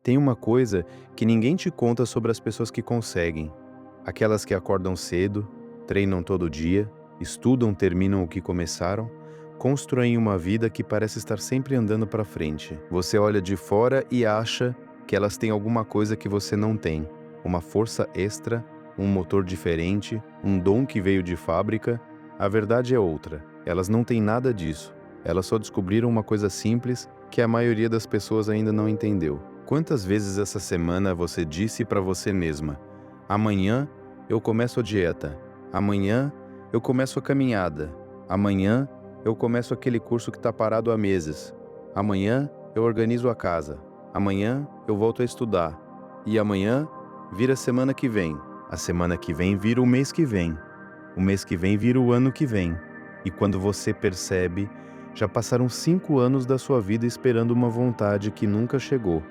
Tem uma coisa que ninguém te conta sobre as pessoas que conseguem. Aquelas que acordam cedo, treinam todo dia, estudam, terminam o que começaram, constroem uma vida que parece estar sempre andando para frente. Você olha de fora e acha que elas têm alguma coisa que você não tem. Uma força extra, um motor diferente, um dom que veio de fábrica. A verdade é outra. Elas não têm nada disso. Elas só descobriram uma coisa simples que a maioria das pessoas ainda não entendeu. Quantas vezes essa semana você disse para você mesma: amanhã eu começo a dieta, amanhã eu começo a caminhada, amanhã eu começo aquele curso que está parado há meses, amanhã eu organizo a casa, amanhã eu volto a estudar, e amanhã vira a semana que vem vira o mês que vem vira o ano que vem. E quando você percebe, já passaram 5 anos da sua vida esperando uma vontade que nunca chegou.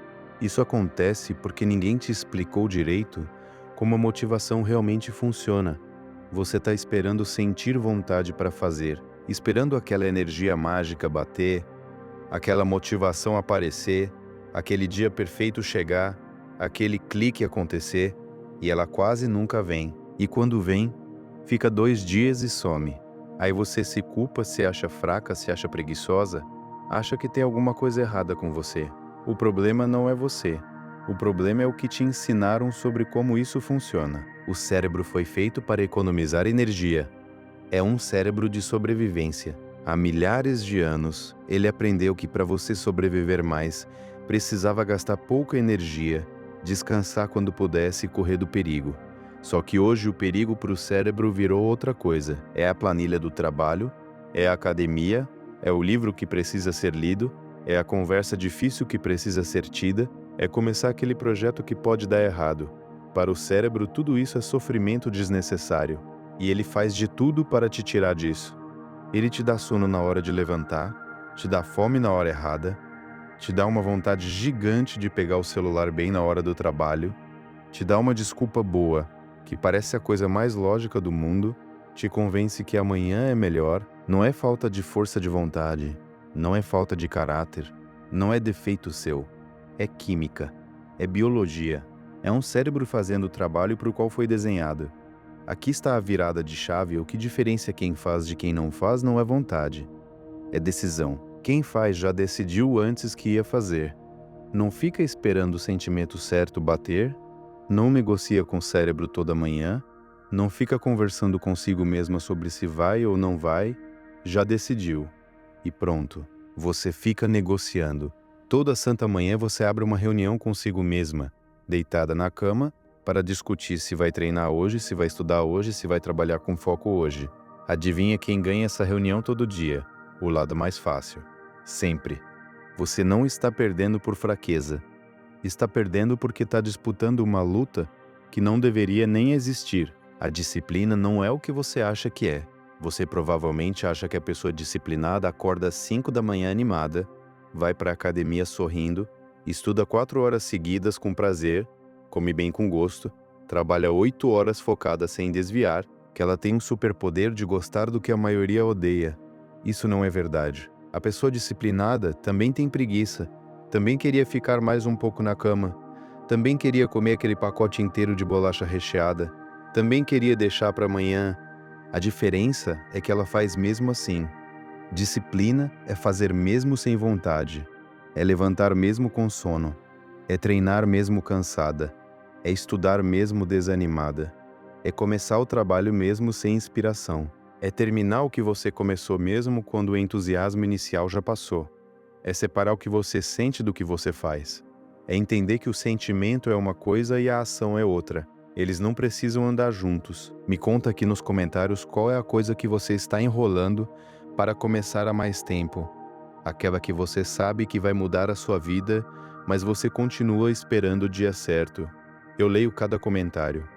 Isso acontece porque ninguém te explicou direito como a motivação realmente funciona. Você está esperando sentir vontade para fazer, esperando aquela energia mágica bater, aquela motivação aparecer, aquele dia perfeito chegar, aquele clique acontecer, e ela quase nunca vem. E quando vem, fica 2 dias e some. Aí você se culpa, se acha fraca, se acha preguiçosa, acha que tem alguma coisa errada com você. O problema não é você. O problema é o que te ensinaram sobre como isso funciona. O cérebro foi feito para economizar energia. É um cérebro de sobrevivência. Há milhares de anos, ele aprendeu que para você sobreviver mais, precisava gastar pouca energia, descansar quando pudesse e correr do perigo. Só que hoje o perigo para o cérebro virou outra coisa. É a planilha do trabalho, é a academia, é o livro que precisa ser lido, é a conversa difícil que precisa ser tida, é começar aquele projeto que pode dar errado. Para o cérebro, tudo isso é sofrimento desnecessário. E ele faz de tudo para te tirar disso. Ele te dá sono na hora de levantar, te dá fome na hora errada, te dá uma vontade gigante de pegar o celular bem na hora do trabalho, te dá uma desculpa boa, que parece a coisa mais lógica do mundo, te convence que amanhã é melhor. Não é falta de força de vontade, não é falta de caráter, não é defeito seu. É química, é biologia, é um cérebro fazendo o trabalho para o qual foi desenhado. Aqui está a virada de chave. O que diferencia quem faz de quem não faz não é vontade, é decisão. Quem faz já decidiu antes que ia fazer. Não fica esperando o sentimento certo bater, não negocia com o cérebro toda manhã, não fica conversando consigo mesma sobre se vai ou não vai, já decidiu. E pronto, você fica negociando. Toda santa manhã você abre uma reunião consigo mesma, deitada na cama, para discutir se vai treinar hoje, se vai estudar hoje, se vai trabalhar com foco hoje. Adivinha quem ganha essa reunião todo dia? O lado mais fácil. Sempre. Você não está perdendo por fraqueza. Está perdendo porque está disputando uma luta que não deveria nem existir. A disciplina não é o que você acha que é. Você provavelmente acha que a pessoa disciplinada acorda às 5 da manhã animada, vai para a academia sorrindo, estuda 4 horas seguidas com prazer, come bem com gosto, trabalha 8 horas focada sem desviar, que ela tem um superpoder de gostar do que a maioria odeia. Isso não é verdade. A pessoa disciplinada também tem preguiça, também queria ficar mais um pouco na cama, também queria comer aquele pacote inteiro de bolacha recheada, também queria deixar para amanhã. A diferença é que ela faz mesmo assim. Disciplina é fazer mesmo sem vontade, é levantar mesmo com sono, é treinar mesmo cansada, é estudar mesmo desanimada, é começar o trabalho mesmo sem inspiração, é terminar o que você começou mesmo quando o entusiasmo inicial já passou, é separar o que você sente do que você faz, é entender que o sentimento é uma coisa e a ação é outra. Eles não precisam andar juntos. Me conta aqui nos comentários qual é a coisa que você está enrolando para começar há mais tempo. Aquela que você sabe que vai mudar a sua vida, mas você continua esperando o dia certo. Eu leio cada comentário.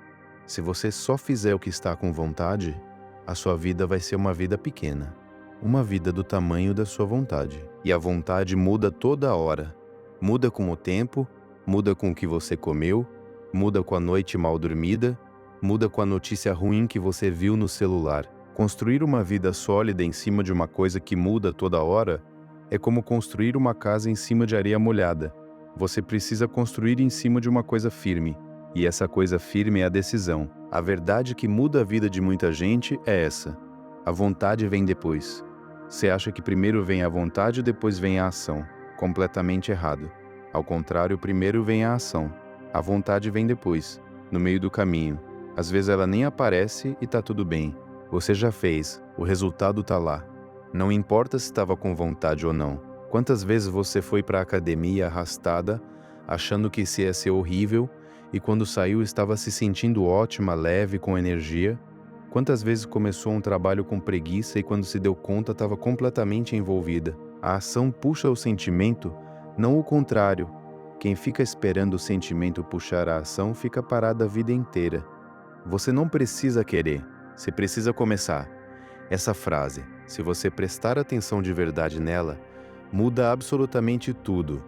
Se você só fizer o que está com vontade, a sua vida vai ser uma vida pequena. Uma vida do tamanho da sua vontade. E a vontade muda toda hora. Muda com o tempo, muda com o que você comeu, muda com a noite mal dormida, muda com a notícia ruim que você viu no celular. Construir uma vida sólida em cima de uma coisa que muda toda hora é como construir uma casa em cima de areia molhada. Você precisa construir em cima de uma coisa firme, e essa coisa firme é a decisão. A verdade que muda a vida de muita gente é essa: a vontade vem depois. Você acha que primeiro vem a vontade e depois vem a ação. Completamente errado. Ao contrário, primeiro vem a ação. A vontade vem depois, no meio do caminho. Às vezes ela nem aparece e tá tudo bem. Você já fez, o resultado tá lá. Não importa se estava com vontade ou não. Quantas vezes você foi para a academia arrastada, achando que isso ia ser horrível, e quando saiu estava se sentindo ótima, leve, com energia? Quantas vezes começou um trabalho com preguiça e quando se deu conta estava completamente envolvida? A ação puxa o sentimento, não o contrário. Quem fica esperando o sentimento puxar a ação fica parado a vida inteira. Você não precisa querer, você precisa começar. Essa frase, se você prestar atenção de verdade nela, muda absolutamente tudo.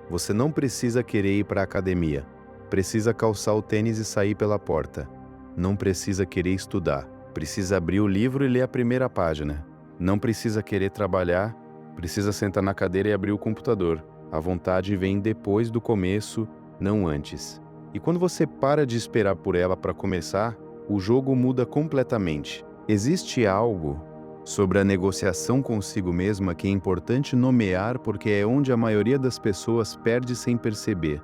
Você não precisa querer ir para a academia. Precisa calçar o tênis e sair pela porta. Não precisa querer estudar. Precisa abrir o livro e ler a primeira página. Não precisa querer trabalhar. Precisa sentar na cadeira e abrir o computador. A vontade vem depois do começo, não antes. E quando você para de esperar por ela para começar, o jogo muda completamente. Existe algo sobre a negociação consigo mesma que é importante nomear porque é onde a maioria das pessoas perde sem perceber.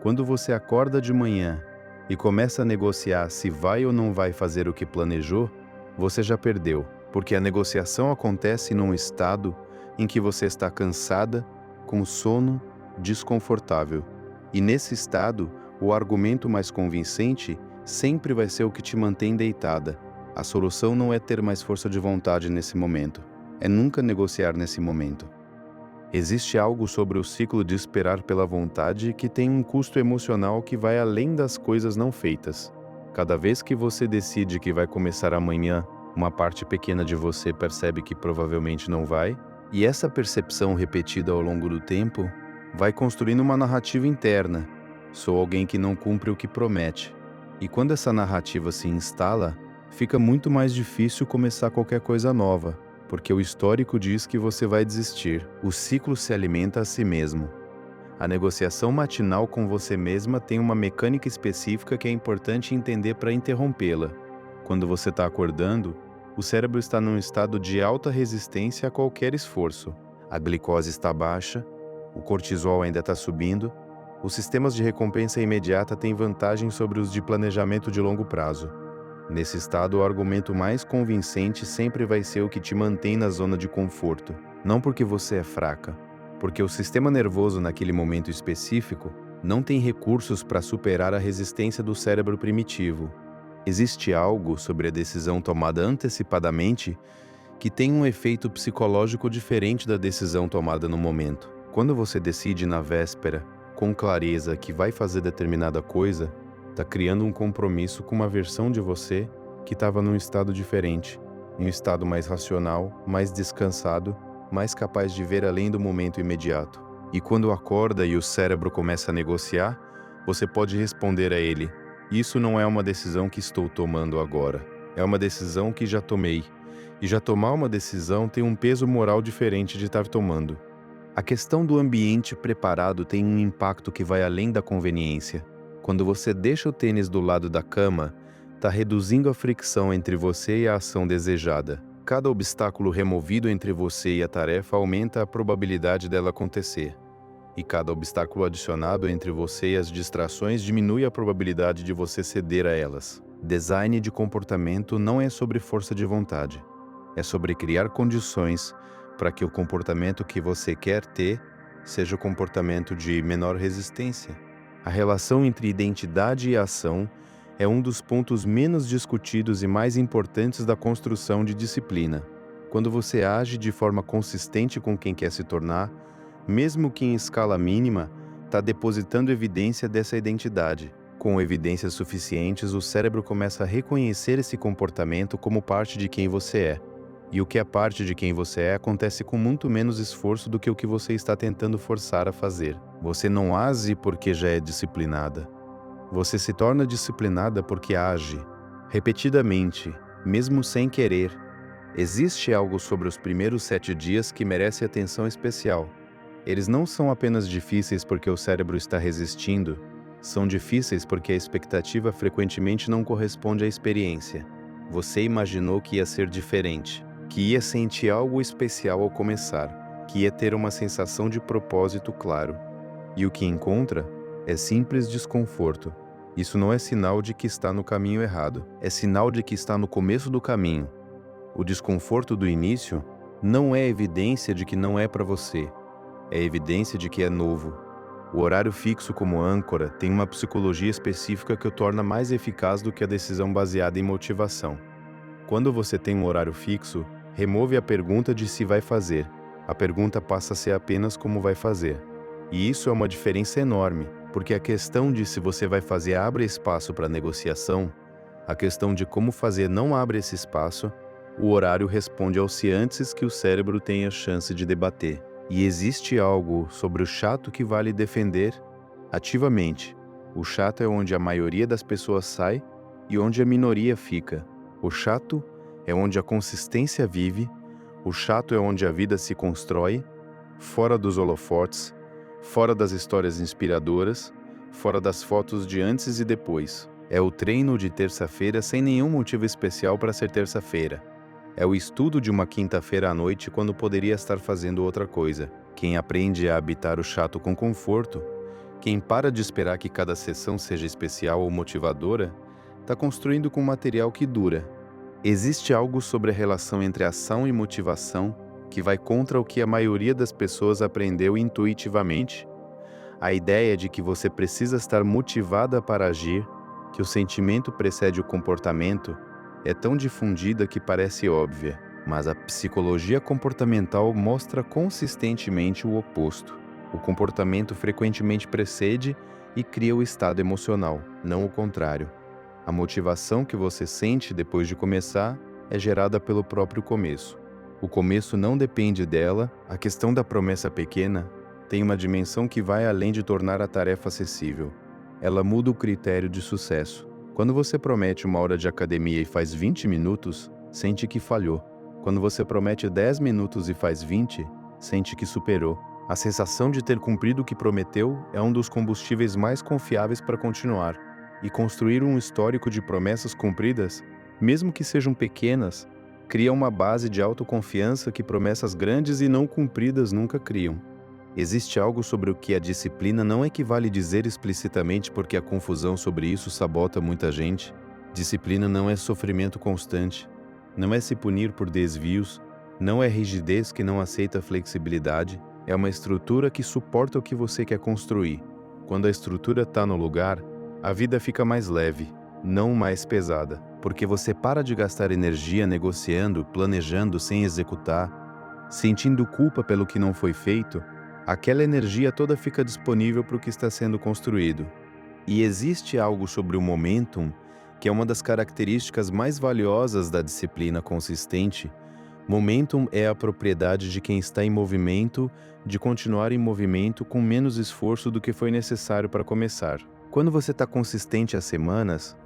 Quando você acorda de manhã e começa a negociar se vai ou não vai fazer o que planejou, você já perdeu, porque a negociação acontece num estado em que você está cansada, com sono, desconfortável. E nesse estado, o argumento mais convincente sempre vai ser o que te mantém deitada. A solução não é ter mais força de vontade nesse momento, é nunca negociar nesse momento. Existe algo sobre o ciclo de esperar pela vontade que tem um custo emocional que vai além das coisas não feitas. Cada vez que você decide que vai começar amanhã, uma parte pequena de você percebe que provavelmente não vai, e essa percepção repetida ao longo do tempo vai construindo uma narrativa interna. Sou alguém que não cumpre o que promete. E quando essa narrativa se instala, fica muito mais difícil começar qualquer coisa nova, porque o histórico diz que você vai desistir. O ciclo se alimenta a si mesmo. A negociação matinal com você mesma tem uma mecânica específica que é importante entender para interrompê-la. Quando você está acordando, o cérebro está num estado de alta resistência a qualquer esforço. A glicose está baixa, o cortisol ainda está subindo. Os sistemas de recompensa imediata têm vantagem sobre os de planejamento de longo prazo. Nesse estado, o argumento mais convincente sempre vai ser o que te mantém na zona de conforto. Não porque você é fraca, porque o sistema nervoso naquele momento específico não tem recursos para superar a resistência do cérebro primitivo. Existe algo sobre a decisão tomada antecipadamente que tem um efeito psicológico diferente da decisão tomada no momento. Quando você decide na véspera, com clareza, que vai fazer determinada coisa, está criando um compromisso com uma versão de você que estava num estado diferente, em um estado mais racional, mais descansado, mais capaz de ver além do momento imediato. E quando acorda e o cérebro começa a negociar, você pode responder a ele: isso não é uma decisão que estou tomando agora, é uma decisão que já tomei. E já tomar uma decisão tem um peso moral diferente de estar tomando. A questão do ambiente preparado tem um impacto que vai além da conveniência. Quando você deixa o tênis do lado da cama, está reduzindo a fricção entre você e a ação desejada. Cada obstáculo removido entre você e a tarefa aumenta a probabilidade dela acontecer. E cada obstáculo adicionado entre você e as distrações diminui a probabilidade de você ceder a elas. Design de comportamento não é sobre força de vontade. É sobre criar condições para que o comportamento que você quer ter seja o comportamento de menor resistência. A relação entre identidade e ação é um dos pontos menos discutidos e mais importantes da construção de disciplina. Quando você age de forma consistente com quem quer se tornar, mesmo que em escala mínima, está depositando evidência dessa identidade. Com evidências suficientes, o cérebro começa a reconhecer esse comportamento como parte de quem você é. E o que é parte de quem você é acontece com muito menos esforço do que o que você está tentando forçar a fazer. Você não age porque já é disciplinada. Você se torna disciplinada porque age, repetidamente, mesmo sem querer. Existe algo sobre os primeiros 7 dias que merece atenção especial. Eles não são apenas difíceis porque o cérebro está resistindo, são difíceis porque a expectativa frequentemente não corresponde à experiência. Você imaginou que ia ser diferente, que ia sentir algo especial ao começar, que ia ter uma sensação de propósito claro. E o que encontra é simples desconforto. Isso não é sinal de que está no caminho errado, é sinal de que está no começo do caminho. O desconforto do início não é evidência de que não é para você, é evidência de que é novo. O horário fixo como âncora tem uma psicologia específica que o torna mais eficaz do que a decisão baseada em motivação. Quando você tem um horário fixo, remove a pergunta de se vai fazer. A pergunta passa a ser apenas como vai fazer. E isso é uma diferença enorme, porque a questão de se você vai fazer abre espaço para negociação, a questão de como fazer não abre esse espaço, o horário responde ao se antes que o cérebro tenha chance de debater. E existe algo sobre o chato que vale defender ativamente. O chato é onde a maioria das pessoas sai e onde a minoria fica. O chato é onde a consistência vive, o chato é onde a vida se constrói, fora dos holofotes, fora das histórias inspiradoras, fora das fotos de antes e depois. É o treino de terça-feira sem nenhum motivo especial para ser terça-feira. É o estudo de uma quinta-feira à noite quando poderia estar fazendo outra coisa. Quem aprende a habitar o chato com conforto, quem para de esperar que cada sessão seja especial ou motivadora, está construindo com material que dura. Existe algo sobre a relação entre ação e motivação que vai contra o que a maioria das pessoas aprendeu intuitivamente. A ideia de que você precisa estar motivada para agir, que o sentimento precede o comportamento, é tão difundida que parece óbvia, mas a psicologia comportamental mostra consistentemente o oposto. O comportamento frequentemente precede e cria o estado emocional, não o contrário. A motivação que você sente depois de começar é gerada pelo próprio começo. O começo não depende dela, a questão da promessa pequena tem uma dimensão que vai além de tornar a tarefa acessível. Ela muda o critério de sucesso. Quando você promete uma hora de academia e faz 20 minutos, sente que falhou. Quando você promete 10 minutos e faz 20, sente que superou. A sensação de ter cumprido o que prometeu é um dos combustíveis mais confiáveis para continuar. E construir um histórico de promessas cumpridas, mesmo que sejam pequenas, cria uma base de autoconfiança que promessas grandes e não cumpridas nunca criam. Existe algo sobre o que a disciplina não equivale dizer explicitamente porque a confusão sobre isso sabota muita gente. Disciplina não é sofrimento constante, não é se punir por desvios, não é rigidez que não aceita flexibilidade, é uma estrutura que suporta o que você quer construir. Quando a estrutura está no lugar, a vida fica mais leve, não mais pesada, porque você para de gastar energia negociando, planejando sem executar, sentindo culpa pelo que não foi feito. Aquela energia toda fica disponível para o que está sendo construído. E existe algo sobre o momentum que é uma das características mais valiosas da disciplina consistente. Momentum é a propriedade de quem está em movimento de continuar em movimento com menos esforço do que foi necessário para começar. Quando você está consistente há semanas,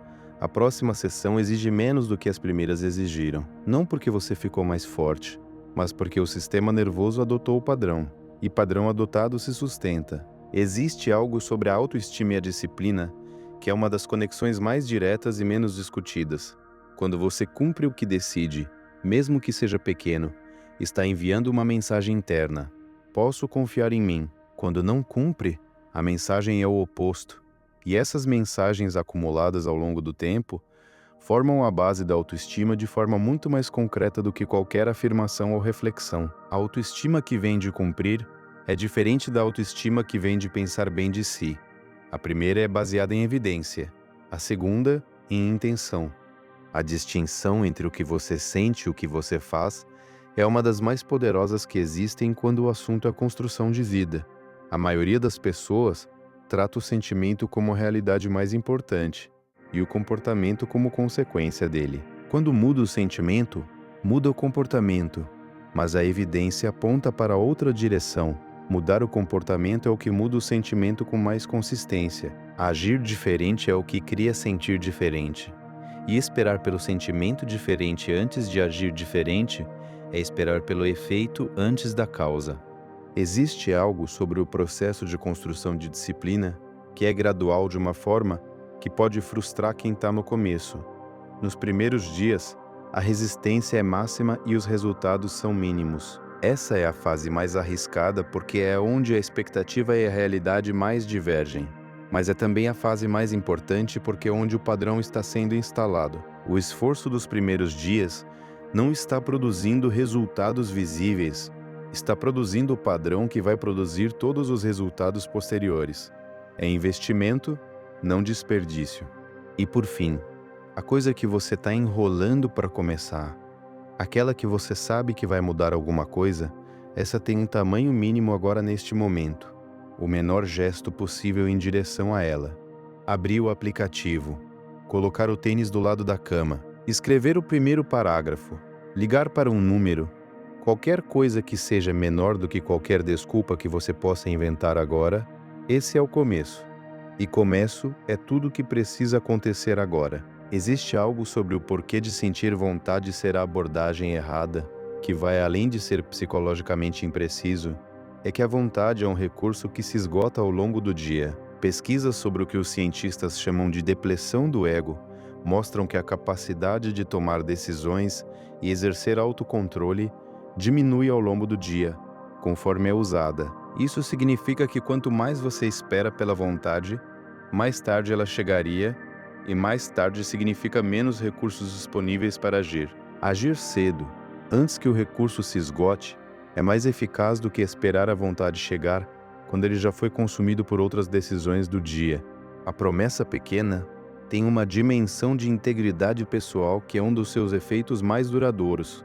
a próxima sessão exige menos do que as primeiras exigiram. Não porque você ficou mais forte, mas porque o sistema nervoso adotou o padrão. E padrão adotado se sustenta. Existe algo sobre a autoestima e a disciplina que é uma das conexões mais diretas e menos discutidas. Quando você cumpre o que decide, mesmo que seja pequeno, está enviando uma mensagem interna. Posso confiar em mim. Quando não cumpre, a mensagem é o oposto. E essas mensagens acumuladas ao longo do tempo formam a base da autoestima de forma muito mais concreta do que qualquer afirmação ou reflexão. A autoestima que vem de cumprir é diferente da autoestima que vem de pensar bem de si. A primeira é baseada em evidência, a segunda, em intenção. A distinção entre o que você sente e o que você faz é uma das mais poderosas que existem quando o assunto é construção de vida. A maioria das pessoas trata o sentimento como a realidade mais importante e o comportamento como consequência dele. Quando muda o sentimento, muda o comportamento, mas a evidência aponta para outra direção. Mudar o comportamento é o que muda o sentimento com mais consistência. Agir diferente é o que cria sentir diferente. E esperar pelo sentimento diferente antes de agir diferente é esperar pelo efeito antes da causa. Existe algo sobre o processo de construção de disciplina que é gradual de uma forma que pode frustrar quem está no começo. Nos primeiros dias, a resistência é máxima e os resultados são mínimos. Essa é a fase mais arriscada porque é onde a expectativa e a realidade mais divergem. Mas é também a fase mais importante porque é onde o padrão está sendo instalado. O esforço dos primeiros dias não está produzindo resultados visíveis, está produzindo o padrão que vai produzir todos os resultados posteriores. É investimento, não desperdício. E por fim, a coisa que você está enrolando para começar, aquela que você sabe que vai mudar alguma coisa, essa tem um tamanho mínimo agora neste momento, o menor gesto possível em direção a ela. Abrir o aplicativo, colocar o tênis do lado da cama, escrever o primeiro parágrafo, ligar para um número, qualquer coisa que seja menor do que qualquer desculpa que você possa inventar agora, esse é o começo. E começo é tudo o que precisa acontecer agora. Existe algo sobre o porquê de sentir vontade ser a abordagem errada, que vai além de ser psicologicamente impreciso, é que a vontade é um recurso que se esgota ao longo do dia. Pesquisas sobre o que os cientistas chamam de depressão do ego mostram que a capacidade de tomar decisões e exercer autocontrole diminui ao longo do dia, conforme é usada. Isso significa que quanto mais você espera pela vontade, mais tarde ela chegaria, e mais tarde significa menos recursos disponíveis para agir. Agir cedo, antes que o recurso se esgote, é mais eficaz do que esperar a vontade chegar quando ele já foi consumido por outras decisões do dia. A promessa pequena tem uma dimensão de integridade pessoal que é um dos seus efeitos mais duradouros.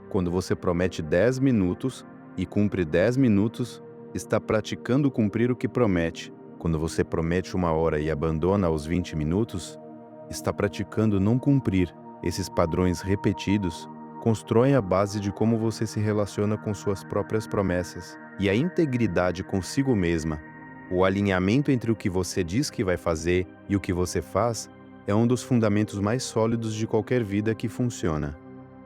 Quando você promete 10 minutos e cumpre 10 minutos, está praticando cumprir o que promete. Quando você promete 1 hora e abandona aos 20 minutos, está praticando não cumprir. Esses padrões repetidos constroem a base de como você se relaciona com suas próprias promessas. E a integridade consigo mesma, o alinhamento entre o que você diz que vai fazer e o que você faz, é um dos fundamentos mais sólidos de qualquer vida que funciona.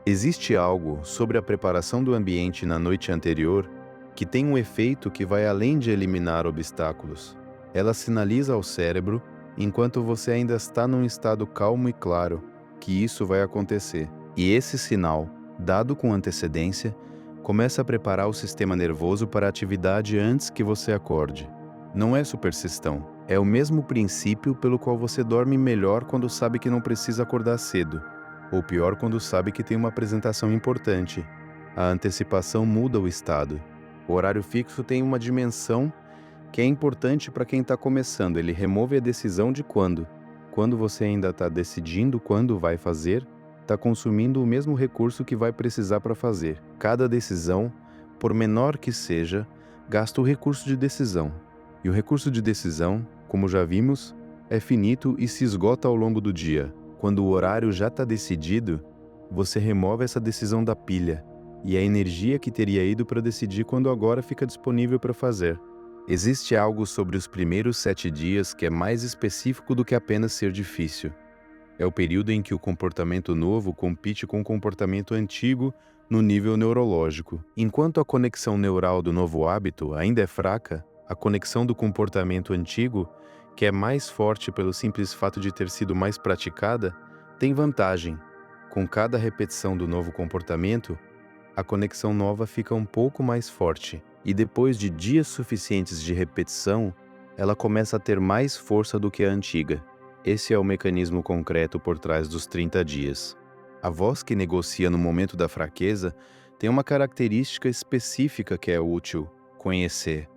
Existe algo sobre a preparação do ambiente na noite anterior que tem um efeito que vai além de eliminar obstáculos. Ela sinaliza ao cérebro, enquanto você ainda está num estado calmo e claro, que isso vai acontecer. E esse sinal, dado com antecedência, começa a preparar o sistema nervoso para a atividade antes que você acorde. Não é superstição, é o mesmo princípio pelo qual você dorme melhor quando sabe que não precisa acordar cedo, ou pior quando sabe que tem uma apresentação importante. A antecipação muda o estado. O horário fixo tem uma dimensão que é importante para quem está começando. Ele remove a decisão de quando. Quando você ainda está decidindo quando vai fazer, está consumindo o mesmo recurso que vai precisar para fazer. Cada decisão, por menor que seja, gasta o recurso de decisão. E o recurso de decisão, como já vimos, é finito e se esgota ao longo do dia. Quando o horário já está decidido, você remove essa decisão da pilha, e a energia que teria ido para decidir quando agora fica disponível para fazer. Existe algo sobre os primeiros 7 dias que é mais específico do que apenas ser difícil. É o período em que o comportamento novo compete com o comportamento antigo no nível neurológico. Enquanto a conexão neural do novo hábito ainda é fraca, a conexão do comportamento antigo, que é mais forte pelo simples fato de ter sido mais praticada, tem vantagem. Com cada repetição do novo comportamento, a conexão nova fica um pouco mais forte, e depois de dias suficientes de repetição, ela começa a ter mais força do que a antiga. Esse é o mecanismo concreto por trás dos 30 dias. A voz que negocia no momento da fraqueza tem uma característica específica que é útil: conhecer.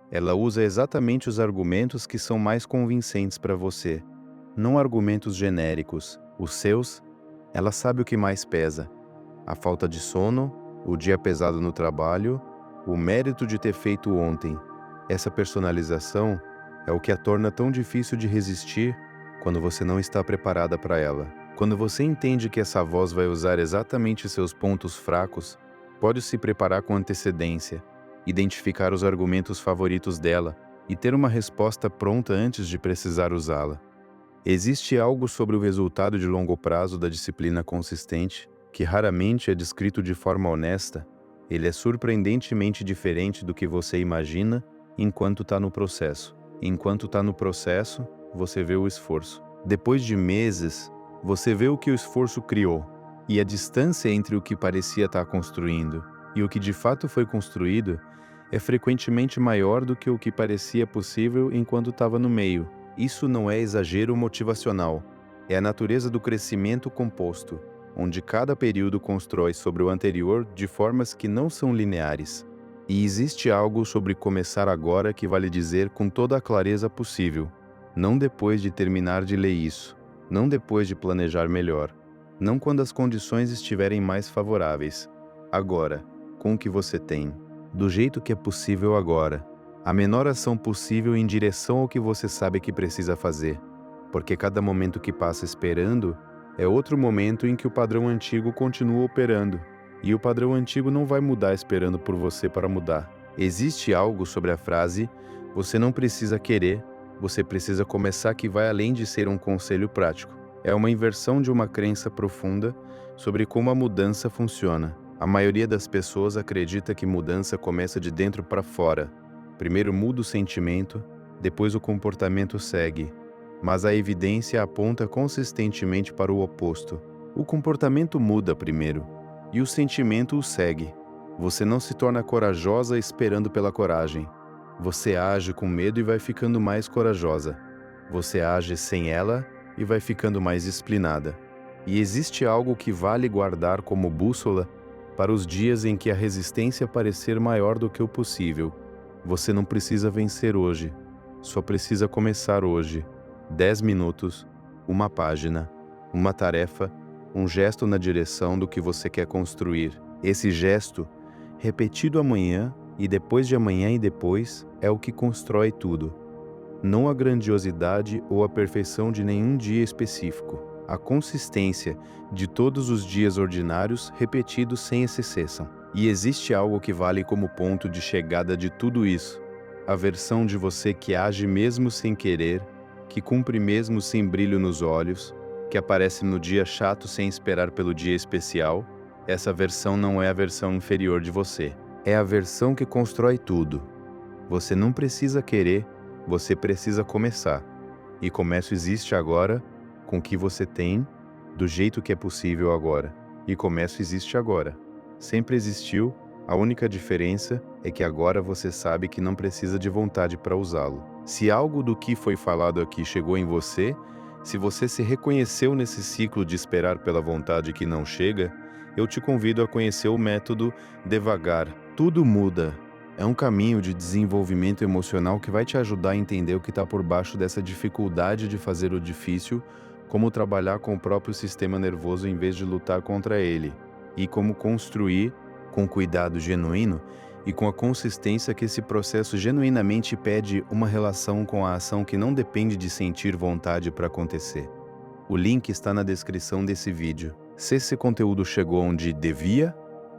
Ela usa exatamente os argumentos que são mais convincentes para você, não argumentos genéricos. Os seus, ela sabe o que mais pesa: a falta de sono, o dia pesado no trabalho, o mérito de ter feito ontem. Essa personalização é o que a torna tão difícil de resistir quando você não está preparada para ela. Quando você entende que essa voz vai usar exatamente seus pontos fracos, pode se preparar com antecedência, identificar os argumentos favoritos dela e ter uma resposta pronta antes de precisar usá-la. Existe algo sobre o resultado de longo prazo da disciplina consistente que raramente é descrito de forma honesta, Ele é surpreendentemente diferente do que você imagina enquanto está no processo. Enquanto está no processo, você vê o esforço. Depois de meses, você vê o que o esforço criou e a distância entre o que parecia estar construindo e o que de fato foi construído é frequentemente maior do que o que parecia possível enquanto estava no meio. Isso não é exagero motivacional, é a natureza do crescimento composto, onde cada período constrói sobre o anterior de formas que não são lineares. E existe algo sobre começar agora que vale dizer com toda a clareza possível, não depois de terminar de ler isso, não depois de planejar melhor, não quando as condições estiverem mais favoráveis. Agora, com o que você tem, do jeito que é possível agora, a menor ação possível em direção ao que você sabe que precisa fazer, porque cada momento que passa esperando é outro momento em que o padrão antigo continua operando, e o padrão antigo não vai mudar esperando por você para mudar. Existe algo sobre a frase, você não precisa querer, você precisa começar, que vai além de ser um conselho prático. É uma inversão de uma crença profunda sobre como a mudança funciona. A maioria das pessoas acredita que mudança começa de dentro para fora. Primeiro muda o sentimento, depois o comportamento segue. Mas a evidência aponta consistentemente para o oposto. O comportamento muda primeiro, e o sentimento o segue. Você não se torna corajosa esperando pela coragem. Você age com medo e vai ficando mais corajosa. Você age sem ela e vai ficando mais disciplinada. E existe algo que vale guardar como bússola para os dias em que a resistência parecer maior do que o possível. Você não precisa vencer hoje, só precisa começar hoje. 10 minutos, uma página, uma tarefa, um gesto na direção do que você quer construir. Esse gesto, repetido amanhã e depois de amanhã e depois, é o que constrói tudo. Não a grandiosidade ou a perfeição de nenhum dia específico. A consistência de todos os dias ordinários repetidos sem exceção. E existe algo que vale como ponto de chegada de tudo isso. A versão de você que age mesmo sem querer, que cumpre mesmo sem brilho nos olhos, que aparece no dia chato sem esperar pelo dia especial. Essa versão não é a versão inferior de você. É a versão que constrói tudo. Você não precisa querer, você precisa começar. E começo existe agora, com o que você tem, do jeito que é possível agora. E começo existe agora. Sempre existiu, a única diferença é que agora você sabe que não precisa de vontade para usá-lo. Se algo do que foi falado aqui chegou em você, se você se reconheceu nesse ciclo de esperar pela vontade que não chega, eu te convido a conhecer o método Devagar. Tudo muda. É um caminho de desenvolvimento emocional que vai te ajudar a entender o que está por baixo dessa dificuldade de fazer o difícil, como trabalhar com o próprio sistema nervoso em vez de lutar contra ele, e como construir, com cuidado genuíno e com a consistência que esse processo genuinamente pede, uma relação com a ação que não depende de sentir vontade para acontecer. O link está na descrição desse vídeo. Se esse conteúdo chegou onde devia,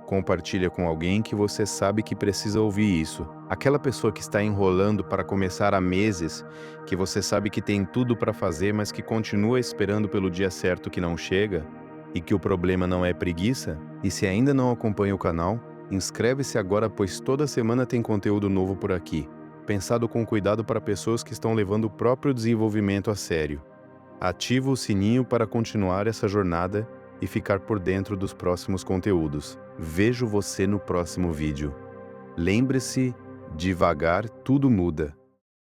compartilha com alguém que você sabe que precisa ouvir isso. Aquela pessoa que está enrolando para começar há meses, que você sabe que tem tudo para fazer, mas que continua esperando pelo dia certo que não chega, e que o problema não é preguiça. E se ainda não acompanha o canal, inscreve-se agora, pois toda semana tem conteúdo novo por aqui, pensado com cuidado para pessoas que estão levando o próprio desenvolvimento a sério. Ativa o sininho para continuar essa jornada e ficar por dentro dos próximos conteúdos. Vejo você no próximo vídeo. Lembre-se, devagar tudo muda.